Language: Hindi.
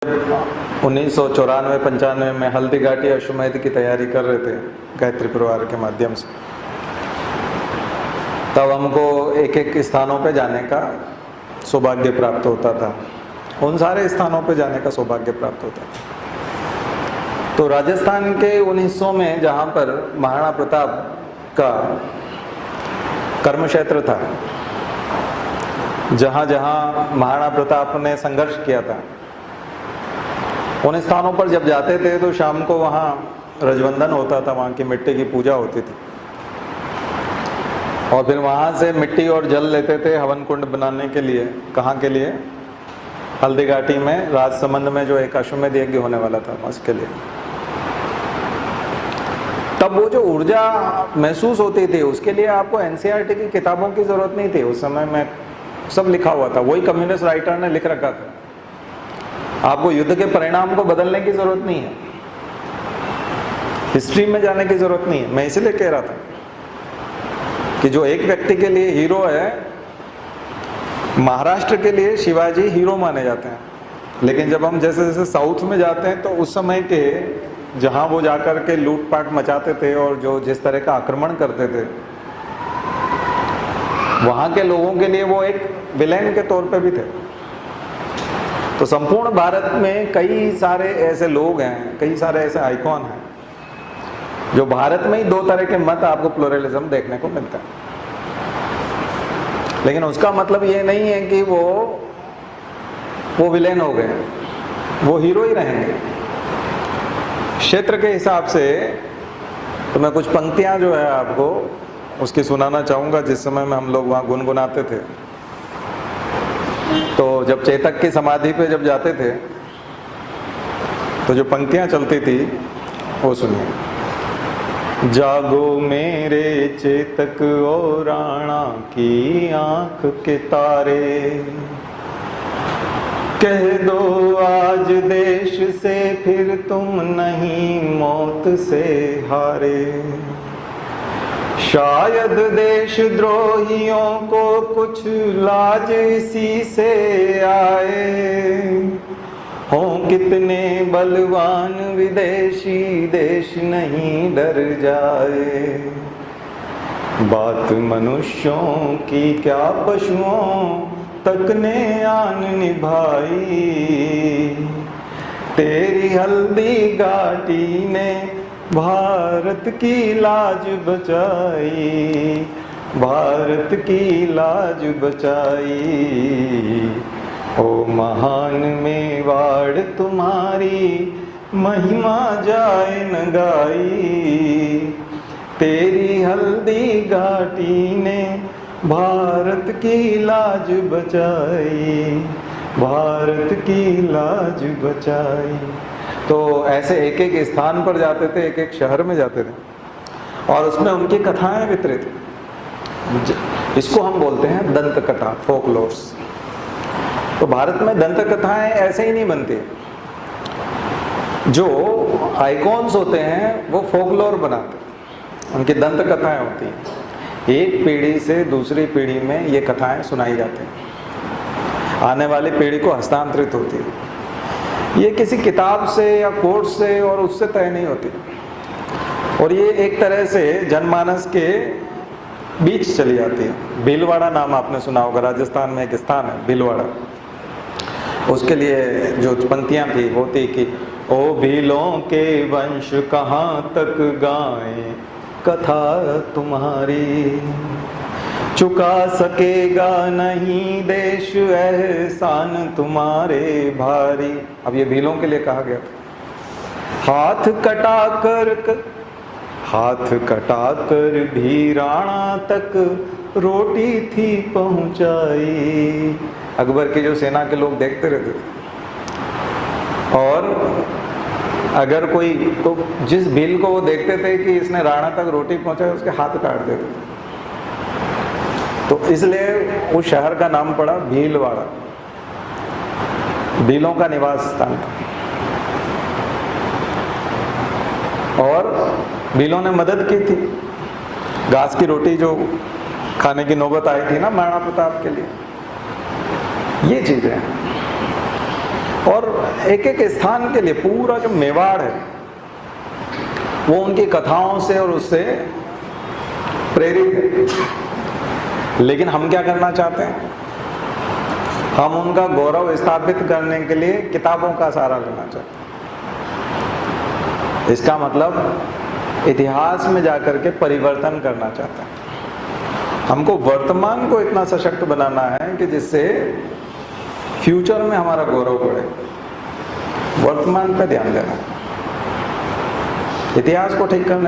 जब 1994-95 में हल्दी घाटी अश्वमेध की तैयारी कर रहे थे गायत्री परिवार के माध्यम से, तब हमको एक एक स्थानों पे जाने का सौभाग्य प्राप्त होता था। उन सारे स्थानों पे जाने का सौभाग्य प्राप्त होता था। तो राजस्थान के उन हिस्सों में जहाँ पर महाराणा प्रताप का कर्म क्षेत्र था, जहाँ जहाँ महाराणा प्रताप ने संघर्ष किया था, उन स्थानों पर जब जाते थे तो शाम को वहाँ रजवंदन होता था, वहाँ की मिट्टी की पूजा होती थी, और फिर वहाँ से मिट्टी और जल लेते थे हवन कुंड बनाने के लिए। कहाँ के लिए? हल्दी घाटी में राजसमंद में जो एक अश्वमेध यज्ञ होने वाला था, उसके लिए। तब वो जो ऊर्जा महसूस होती थी, उसके लिए आपको एनसीईआरटी की किताबों की जरूरत नहीं थी। उस समय में सब लिखा हुआ था, वही कम्युनिस्ट राइटर ने लिख रखा था। आपको युद्ध के परिणाम को बदलने की जरूरत नहीं है, हिस्ट्री में जाने की जरूरत नहीं है। मैं इसलिए कह रहा था कि जो एक व्यक्ति के लिए हीरो है, महाराष्ट्र के लिए शिवाजी हीरो माने जाते हैं, लेकिन जब हम जैसे जैसे साउथ में जाते हैं तो उस समय के जहां वो जाकर के लूटपाट मचाते थे और जो जिस तरह का आक्रमण करते थे, वहां के लोगों के लिए वो एक विलेन के तौर पे भी थे। तो संपूर्ण भारत में कई सारे ऐसे लोग हैं, कई सारे ऐसे आइकॉन हैं, जो भारत में ही दो तरह के मत आपको प्लुरलिज्म देखने को मिलता है। लेकिन उसका मतलब ये नहीं है कि वो विलेन हो गए, वो हीरो ही रहेंगे। क्षेत्र के हिसाब से तो मैं कुछ पंक्तियां जो है आपको उसकी सुनाना चाहूँगा, जिस समय में हम लोग वहाँ गुनगुनाते थे। तो जब चेतक की समाधि पे जब जाते थे तो जो पंक्तियां चलती थी वो सुनिए। जागो मेरे चेतक ओ राणा की आंख के तारे, कह दो आज देश से फिर तुम नहीं मौत से हारे। शायद देशद्रोहियों को कुछ लाज इसी से आए, हों कितने बलवान विदेशी देश नहीं डर जाए। बात मनुष्यों की क्या पशुओं तक ने आन निभाई, तेरी हल्दी घाटी ने भारत की लाज बचाई, भारत की लाज बचाई। ओ महान मेवाड़ तुम्हारी महिमा जाए न गाई, तेरी हल्दी घाटी ने भारत की लाज बचाई, भारत की लाज बचाई। तो ऐसे एक एक स्थान पर जाते थे, एक एक शहर में जाते थे, और उसमें उनकी कथाएं वितरित। इसको हम बोलते हैं दंत कथा, फोकलोर्स। तो भारत में दंत कथाएं ऐसे ही नहीं बनती। जो आइकॉन्स होते हैं वो फोकलोर बनाते हैं, उनकी दंत कथाएं होती हैं। एक पीढ़ी से दूसरी पीढ़ी में ये कथाएं सुनाई जाती हैं, आने वाली पीढ़ी को हस्तांतरित होती है। ये किसी किताब से या कोर्स से और उससे तय नहीं होती, और ये एक तरह से जनमानस के बीच चली जाती है। भीलवाड़ा नाम आपने सुना होगा, राजस्थान में एक स्थान है भीलवाड़ा। उसके लिए जो पंक्तियां थी वो थी कि ओ भीलों के वंश कहाँ तक गाएं कथा तुम्हारी, चुका सकेगा नहीं देश एहसान तुम्हारे भारी। अब ये भीलों के लिए कहा गया था। हाथ कटाकर भी राणा तक रोटी थी पहुंचाई। अकबर की जो सेना के लोग देखते रहते थे, और अगर कोई तो जिस भील को वो देखते थे कि इसने राणा तक रोटी पहुंचाई, उसके हाथ काट देते थे। तो इसलिए उस शहर का नाम पड़ा भीलवाड़ा, भीलों का निवास स्थान था। और भीलों ने मदद की थी, घास की रोटी जो खाने की नौबत आई थी ना महाराणा प्रताप के लिए, ये चीजें। और एक एक स्थान के लिए पूरा जो मेवाड़ है वो उनकी कथाओं से और उससे प्रेरित है। लेकिन हम क्या करना चाहते हैं? हम उनका गौरव स्थापित करने के लिए किताबों का सहारा लेना चाहते हैं। इसका मतलब इतिहास में जाकर के परिवर्तन करना चाहते हैं। हमको वर्तमान को इतना सशक्त बनाना है कि जिससे फ्यूचर में हमारा गौरव बढ़े। वर्तमान पे ध्यान देना, इतिहास को ठीक करने